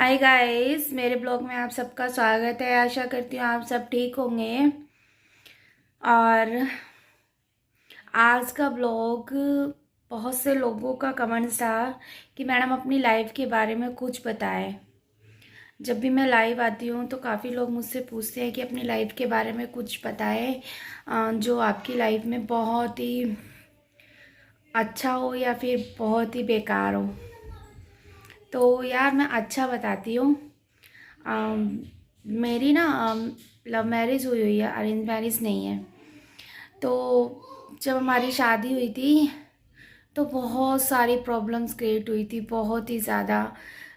Hi guys, मेरे blog में आप सबका स्वागत है। आशा करती हूँ आप सब ठीक होंगे। और आज का ब्लॉग, बहुत से लोगों का कमेंट्स था कि मैडम अपनी लाइफ के बारे में कुछ बताएं। जब भी मैं लाइव आती हूँ तो काफ़ी लोग मुझसे पूछते हैं कि अपनी लाइफ के बारे में कुछ बताएं, जो आपकी लाइफ में बहुत ही अच्छा हो या फिर बहुत ही बेकार हो। तो यार मैं अच्छा बताती हूँ। मेरी ना लव मैरिज हुई हुई है, अरेंज मैरिज नहीं है। तो जब हमारी शादी हुई थी तो बहुत सारी प्रॉब्लम्स क्रिएट हुई थी, बहुत ही ज़्यादा।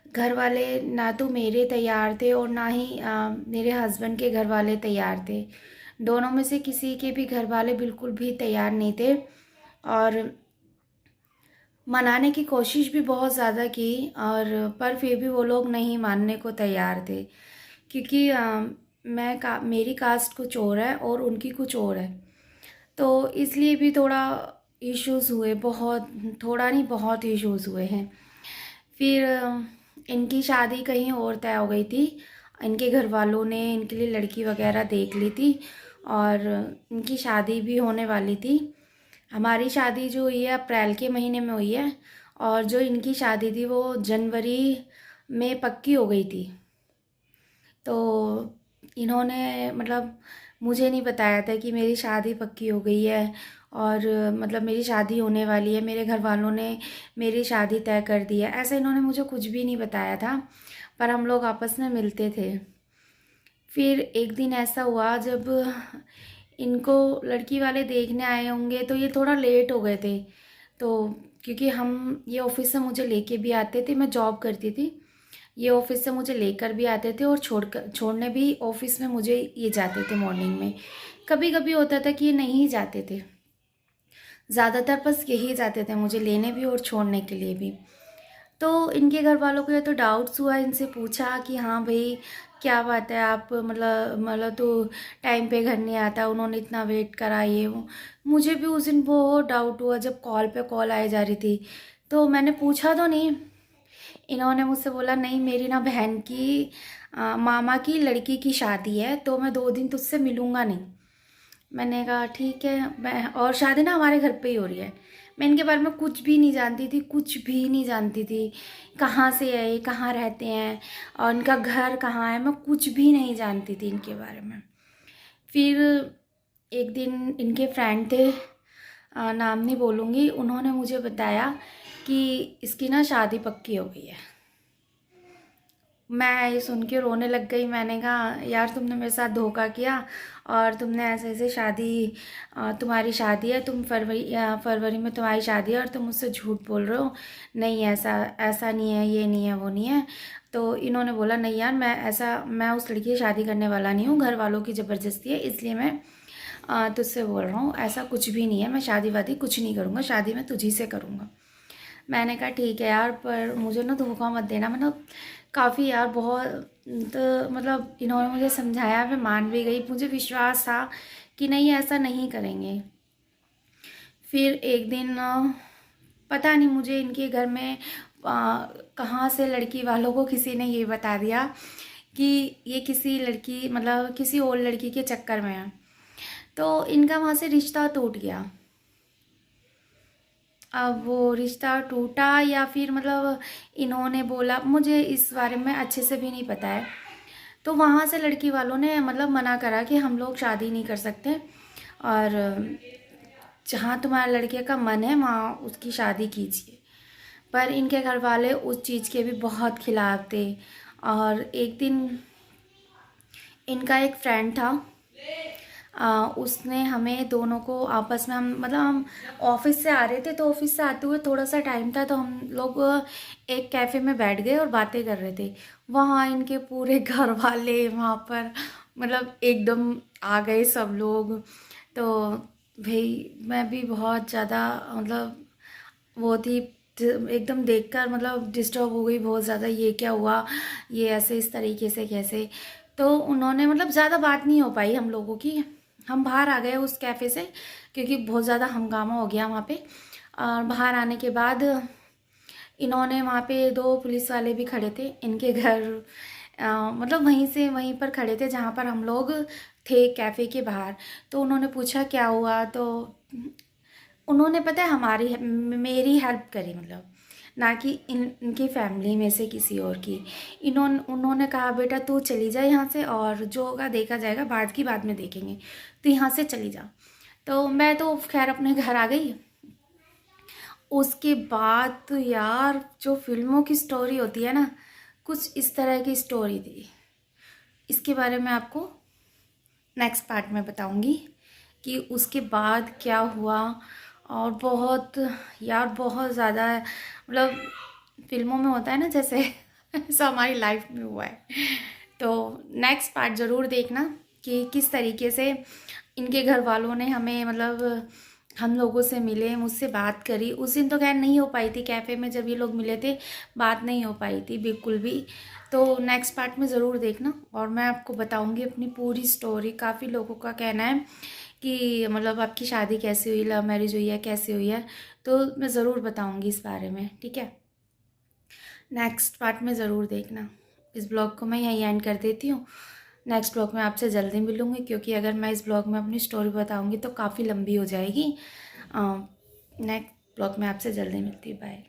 घर वाले ना तो मेरे तैयार थे और ना ही मेरे हस्बैंड के घर वाले तैयार थे। दोनों में से किसी के भी घर वाले बिल्कुल भी तैयार नहीं थे। और मनाने की कोशिश भी बहुत ज़्यादा की, और पर फिर भी वो लोग नहीं मानने को तैयार थे। क्योंकि मेरी कास्ट कुछ और है और उनकी कुछ और है। तो इसलिए भी थोड़ा इश्यूज़ हुए, बहुत, थोड़ा नहीं बहुत इश्यूज़ हुए हैं। फिर इनकी शादी कहीं और तय हो गई थी। इनके घर वालों ने इनके लिए लड़की वगैरह देख ली थी और इनकी शादी भी होने वाली थी। हमारी शादी जो हुई है अप्रैल के महीने में हुई है, और जो इनकी शादी थी वो जनवरी में पक्की हो गई थी। तो इन्होंने मतलब मुझे नहीं बताया था कि मेरी शादी पक्की हो गई है, और मतलब मेरी शादी होने वाली है, मेरे घर वालों ने मेरी शादी तय कर दी है, ऐसा इन्होंने मुझे कुछ भी नहीं बताया था। पर हम लोग आपस में मिलते थे। फिर एक दिन ऐसा हुआ जब इनको लड़की वाले देखने आए होंगे तो ये थोड़ा लेट हो गए थे। तो क्योंकि हम ये ऑफिस से मुझे लेके भी आते थे, मैं जॉब करती थी, ये ऑफिस से मुझे लेकर भी आते थे और छोड़ने भी ऑफिस में मुझे ये जाते थे मॉर्निंग में। कभी कभी होता था कि ये नहीं जाते थे, ज़्यादातर बस यही जाते थे मुझे लेने भी और छोड़ने के लिए भी। तो इनके घर वालों को ये तो डाउट्स हुआ, इनसे पूछा कि हाँ भाई क्या बात है, आप मतलब तो टाइम पे घर नहीं आता, उन्होंने इतना वेट करा ये वो। मुझे भी उस दिन बहुत डाउट हुआ जब कॉल पे कॉल आई जा रही थी। तो मैंने पूछा तो नहीं। इन्होंने मुझसे बोला नहीं, मेरी ना बहन की मामा की लड़की की शादी है तो मैं 2 दिन तुझसे मिलूँगा नहीं। मैंने कहा ठीक है। मैं, और शादी ना हमारे घर पे ही हो रही है। मैं इनके बारे में कुछ भी नहीं जानती थी, कुछ भी नहीं जानती थी। कहाँ से है ये, कहाँ रहते हैं और इनका घर कहाँ है, मैं कुछ भी नहीं जानती थी इनके बारे में। फिर एक दिन इनके फ्रेंड थे, नाम नहीं बोलूँगी, उन्होंने मुझे बताया कि इसकी ना शादी पक्की हो गई है। मैं ये सुन के रोने लग गई। मैंने कहा यार तुमने मेरे साथ धोखा किया, और तुमने ऐसे ऐसे शादी, तुम्हारी शादी है, तुम फरवरी में तुम्हारी शादी है और तुम मुझसे झूठ बोल रहे हो। नहीं, ऐसा ऐसा नहीं है, ये नहीं है, वो नहीं है। तो इन्होंने बोला नहीं यार, मैं उस लड़की से शादी करने वाला नहीं हूँ, घर वालों की ज़बरदस्ती है, इसलिए मैं तुझसे बोल रहा हूँ। ऐसा कुछ भी नहीं है, मैं शादी वादी कुछ नहीं करूँगा, शादी मैं तुझी से करूँगा। मैंने कहा ठीक है यार, पर मुझे ना धोखा मत देना। मतलब काफ़ी यार, बहुत, तो मतलब इन्होंने मुझे समझाया, मैं मान भी गई, मुझे विश्वास था कि नहीं ऐसा नहीं करेंगे। फिर एक दिन पता नहीं मुझे इनके घर में कहाँ से लड़की वालों को किसी ने ये बता दिया कि ये किसी लड़की, मतलब किसी और लड़की के चक्कर में है। तो इनका वहाँ से रिश्ता टूट गया। अब वो रिश्ता टूटा या फिर मतलब इन्होंने बोला, मुझे इस बारे में अच्छे से भी नहीं पता है। तो वहाँ से लड़की वालों ने मतलब मना करा कि हम लोग शादी नहीं कर सकते, और जहाँ तुम्हारा लड़के का मन है वहाँ उसकी शादी कीजिए। पर इनके घर वाले उस चीज़ के भी बहुत खिलाफ थे। और एक दिन इनका एक फ्रेंड था, उसने हमें दोनों को आपस में, हम मतलब हम ऑफिस से आ रहे थे, तो ऑफिस से आते हुए थोड़ा सा टाइम था तो हम लोग एक कैफ़े में बैठ गए और बातें कर रहे थे। वहाँ इनके पूरे घर वाले वहाँ पर मतलब एकदम आ गए सब लोग। तो भाई मैं भी बहुत ज़्यादा मतलब वो थी, एकदम देखकर मतलब डिस्टर्ब हो गई बहुत ज़्यादा, ये क्या हुआ, ये ऐसे इस तरीके से कैसे। तो उन्होंने मतलब ज़्यादा बात नहीं हो पाई हम लोगों की। हम बाहर आ गए उस कैफ़े से क्योंकि बहुत ज़्यादा हंगामा हो गया वहाँ पे। और बाहर आने के बाद इन्होंने वहाँ पे 2 पुलिस वाले भी खड़े थे इनके घर, मतलब वहीं पर खड़े थे जहाँ पर हम लोग थे कैफ़े के बाहर। तो उन्होंने पूछा क्या हुआ, तो उन्होंने पता है मेरी हेल्प करी, मतलब ना कि इनकी फैमिली में से किसी और की। उन्होंने कहा बेटा तू चली जा यहाँ से, और जो होगा देखा जाएगा, बाद की बाद में देखेंगे, तो यहाँ से चली जा। तो मैं तो खैर अपने घर आ गई। उसके बाद तो यार जो फिल्मों की स्टोरी होती है ना, कुछ इस तरह की स्टोरी थी। इसके बारे में आपको नेक्स्ट पार्ट में बताऊंगी कि उसके बाद क्या हुआ। और बहुत यार बहुत ज़्यादा, मतलब फिल्मों में होता है ना जैसे ऐसा हमारी लाइफ में हुआ है। तो नेक्स्ट पार्ट ज़रूर देखना कि किस तरीके से इनके घर वालों ने हमें, मतलब हम लोगों से मिले, मुझसे बात करी। उस दिन तो खैर नहीं हो पाई थी, कैफ़े में जब ये लोग मिले थे बात नहीं हो पाई थी बिल्कुल भी। तो नेक्स्ट पार्ट में ज़रूर देखना, और मैं आपको बताऊंगी अपनी पूरी स्टोरी। काफ़ी लोगों का कहना है कि मतलब आपकी शादी कैसे हुई, लव मैरिज हुई है, कैसे हुई है, तो मैं ज़रूर बताऊंगी इस बारे में, ठीक है। नेक्स्ट पार्ट में ज़रूर देखना। इस ब्लॉग को मैं यहीं एंड कर देती हूँ। नेक्स्ट ब्लॉग में आपसे जल्दी मिलूँगी, क्योंकि अगर मैं इस ब्लॉग में अपनी स्टोरी बताऊँगी तो काफ़ी लंबी हो जाएगी। नेक्स्ट ब्लॉग में आपसे जल्दी मिलती हूँ, बाय।